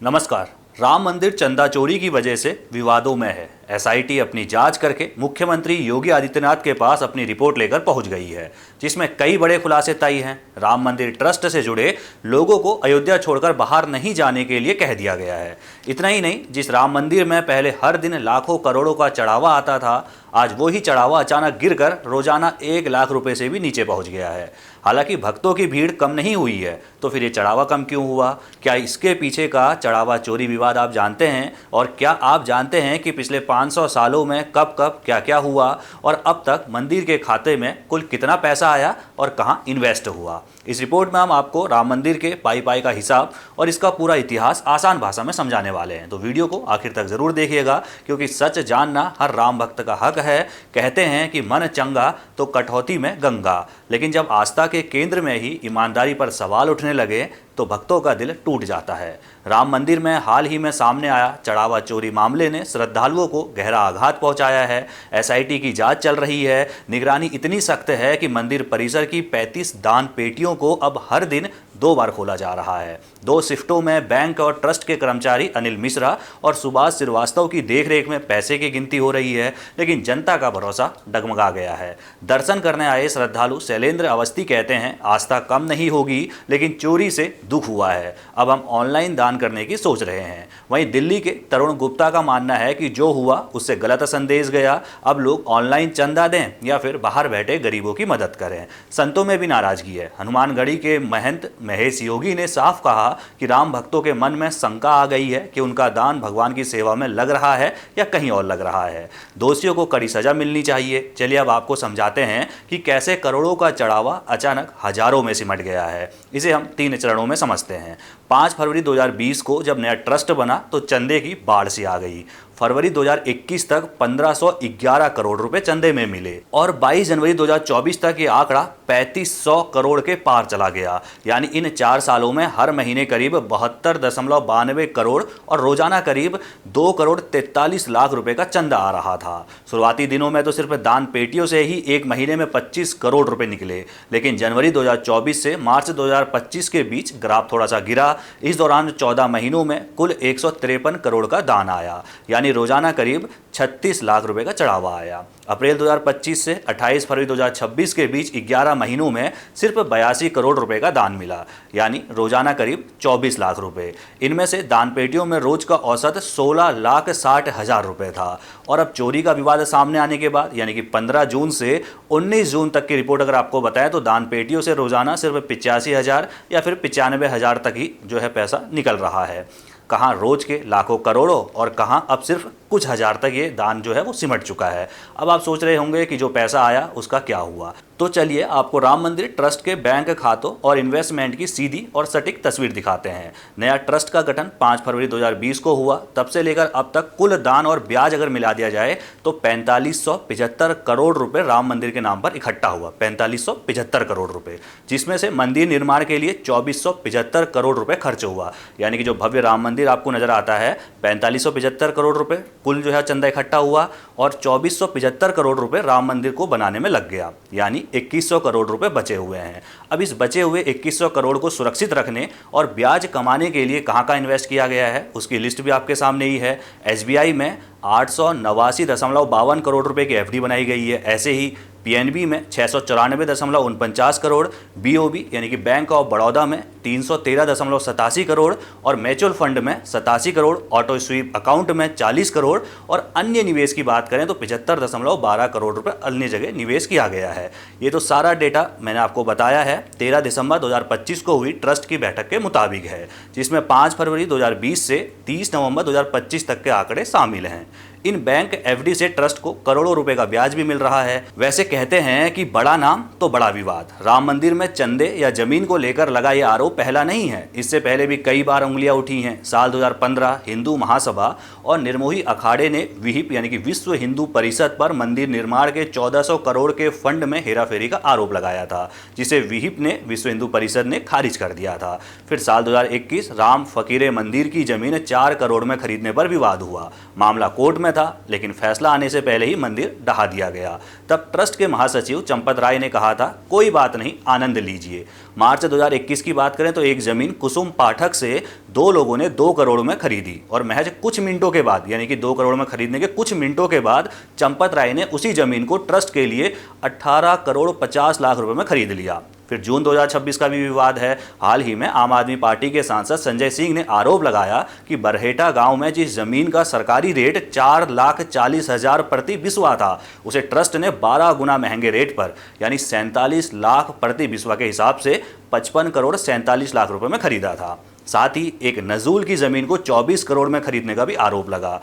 नमस्कार। राम मंदिर चंदा चोरी की वजह से विवादों में है। एसआईटी अपनी जांच करके मुख्यमंत्री योगी आदित्यनाथ के पास अपनी रिपोर्ट लेकर पहुंच गई है, जिसमें कई बड़े खुलासे तय हैं। राम मंदिर ट्रस्ट से जुड़े लोगों को अयोध्या छोड़कर बाहर नहीं जाने के लिए कह दिया गया है। इतना ही नहीं, जिस राम मंदिर में पहले हर दिन लाखों करोड़ों का चढ़ावा आता था, आज वही चढ़ावा अचानक गिरकर रोजाना 1 लाख रुपए से भी नीचे पहुंच गया है। हालांकि भक्तों की भीड़ कम नहीं हुई है, तो फिर ये चढ़ावा कम क्यों हुआ? क्या इसके पीछे का चढ़ावा चोरी विवाद आप जानते हैं? और क्या आप जानते हैं कि पिछले 500 सालों में कब कब क्या क्या हुआ और अब तक मंदिर के खाते में कुल कितना पैसा आया और कहां इन्वेस्ट हुआ? इस रिपोर्ट में हम आपको राम मंदिर के पाई पाई का हिसाब और इसका पूरा इतिहास आसान भाषा में समझाने वाले हैं। तो वीडियो को आखिर तक जरूर देखिएगा, क्योंकि सच जानना हर राम भक्त का हक है। कहते हैं कि मन चंगा तो कटौती में गंगा, लेकिन जब आस्था के केंद्र में ही ईमानदारी पर सवाल उठने लगे तो भक्तों का दिल टूट जाता है। राम मंदिर में हाल ही में सामने आया चढ़ावा चोरी मामले ने श्रद्धालुओं को गहरा आघात पहुंचाया है। एसआईटी की जांच चल रही है। निगरानी इतनी सख्त है कि मंदिर परिसर की 35 दान पेटियों को अब हर दिन 2 बार खोला जा रहा है। 2 शिफ्टों में बैंक और ट्रस्ट के कर्मचारी अनिल मिश्रा और सुभाष श्रीवास्तव की देखरेख में पैसे की गिनती हो रही है, लेकिन जनता का भरोसा डगमगा गया है। दर्शन करने आए श्रद्धालु शैलेंद्र अवस्थी कहते हैं, आस्था कम नहीं होगी, लेकिन चोरी से दुख हुआ है। अब हम ऑनलाइन दान करने की सोच रहे हैं। वहीं दिल्ली के तरुण गुप्ता का मानना है कि जो हुआ उससे गलत संदेश गया। अब लोग ऑनलाइन चंदा दें या फिर बाहर बैठे गरीबों की मदद करें। संतों में भी नाराजगी है। हनुमानगढ़ी के महंत महेश योगी ने साफ कहा कि राम भक्तों के मन में शंका आ गई है कि उनका दान भगवान की सेवा में लग रहा है या कहीं और लग रहा है। दोषियों को कड़ी सजा मिलनी चाहिए। चलिए अब आपको समझाते हैं कि कैसे करोड़ों का चढ़ावा अचानक हजारों में सिमट गया है। इसे हम 3 चरणों में समझते हैं। 5 फरवरी 2020 को जब नया ट्रस्ट बना तो चंदे की बाढ़ सी आ गई। फरवरी 2021 तक 1511 करोड़ रुपए चंदे में मिले और 22 जनवरी 2024 तक ये आंकड़ा 3500 करोड़ के पार चला गया। यानी इन 4 सालों में हर महीने करीब 72.92 करोड़ और रोजाना करीब 2 करोड़ 43 लाख रुपए का चंदा आ रहा था। शुरुआती दिनों में तो सिर्फ दान पेटियों से ही एक महीने में 25 करोड़ रुपए निकले, लेकिन जनवरी 2024 से मार्च 2025 के बीच ग्राफ थोड़ा सा गिरा। इस दौरान 14 महीनों में कुल 153 करोड़ का दान आया, यानी रोजाना करीब 36 लाख रुपए का चढ़ावा आया। अप्रैल 2025 से 28 फरवरी 2026 के बीच 11 महीनों में सिर्फ 82 करोड़ रुपए का दान मिला, यानी रोजाना करीब 24 लाख रुपए। इनमें से दान पेटियों में रोज का औसत 16,60,000 रुपए था। और अब चोरी का विवाद सामने आने के बाद, यानी कि 15 जून से 19 जून तक की रिपोर्ट अगर आपको बताएं, तो दान पेटियों से रोजाना सिर्फ 85,000 या फिर 95,000 तक ही जो है पैसा निकल रहा है। कहाँ रोज के लाखों करोड़ों और कहाँ अब सिर्फ कुछ हजार तक ये दान जो है वो सिमट चुका है। अब आप सोच रहे होंगे कि जो पैसा आया उसका क्या हुआ। तो चलिए आपको राम मंदिर ट्रस्ट के बैंक खातों और इन्वेस्टमेंट की सीधी और सटीक तस्वीर दिखाते हैं। नया ट्रस्ट का गठन 5 फरवरी 2020 को हुआ। तब से लेकर अब तक कुल दान और ब्याज अगर मिला दिया जाए तो 4575 करोड़ रुपए राम मंदिर के नाम पर इकट्ठा हुआ। 4575 करोड़ रुपए, जिसमें से मंदिर निर्माण के लिए 2475 करोड़ रुपए खर्च हुआ। यानी कि जो भव्य राम मंदिर आपको नजर आता है, 4575 करोड़ रुपए कुल जो है चंदा इकट्ठा हुआ और 2475 करोड़ रुपए राम मंदिर को बनाने में लग गया, यानी 2100 करोड़ रुपए बचे हुए हैं। अब इस बचे हुए 2100 करोड़ को सुरक्षित रखने और ब्याज कमाने के लिए कहां इन्वेस्ट किया गया है, उसकी लिस्ट भी आपके सामने ही है। एसबीआई में 889.52 करोड़ रुपए की एफडी बनाई गई है। ऐसे ही पीएनबी में 694.49 करोड़, बीओबी यानी कि बैंक ऑफ बड़ौदा में 313.87 करोड़ और म्यूचुअल फंड में 87 करोड़, ऑटो स्वीप अकाउंट में 40 करोड़ और अन्य निवेश की बात करें तो 75.12 करोड़ रुपए अन्य जगह निवेश किया गया है। ये तो सारा डेटा मैंने आपको बताया है 13 दिसंबर 2025 को हुई ट्रस्ट की बैठक के मुताबिक है, जिसमें 5 फरवरी 2020 से 30 नवंबर 2025 तक के आंकड़े शामिल हैं। इन बैंक एफडी से ट्रस्ट को करोड़ों रुपए का ब्याज भी मिल रहा है। वैसे कहते हैं कि बड़ा नाम तो बड़ा विवाद। राम मंदिर में चंदे या जमीन को लेकर लगा ये आरोप पहला नहीं है। इससे पहले भी कई बार उंगलियां उठी हैं। साल 2015 हिंदू महासभा और निर्मोही अखाड़े ने विहिप यानी कि विश्व हिंदू परिषद पर मंदिर निर्माण के 1400 करोड़ के फंड में हेराफेरी का आरोप लगाया था, जिसे विहिप ने विश्व हिंदू परिषद ने खारिज कर दिया था। फिर साल 2021 राम फकीरे मंदिर की जमीन 4 करोड़ में खरीदने पर विवाद हुआ। मामला कोर्ट में था, लेकिन फैसला आने से पहले ही मंदिर ढहा दिया गया। तब ट्रस्ट के महासचिव चंपत राय ने कहा था, कोई बात नहीं, आनंद लीजिए। मार्च 2021 की बात करें तो एक जमीन कुसुम पाठक से दो लोगों ने 2 करोड़ में खरीदी और महज कुछ मिनटों के बाद, यानी कि 2 करोड़ में खरीदने के कुछ मिनटों के बाद चंपत राय ने उसी जमीन को ट्रस्ट के लिए 18 करोड़ 50 लाख रुपए में खरीद लिया। फिर जून 2026 का भी विवाद है। हाल ही में आम आदमी पार्टी के सांसद संजय सिंह ने आरोप लगाया कि बरहेटा गांव में जिस जमीन का सरकारी रेट 4,40,000 प्रति बिस्वा था, उसे ट्रस्ट ने 12 गुना महंगे रेट पर, यानी 47 लाख प्रति बिस्वा के हिसाब से 55 करोड़ 47 लाख रुपए में खरीदा था। साथ ही एक नजूल की जमीन को 24 करोड़ में खरीदने का भी आरोप लगा।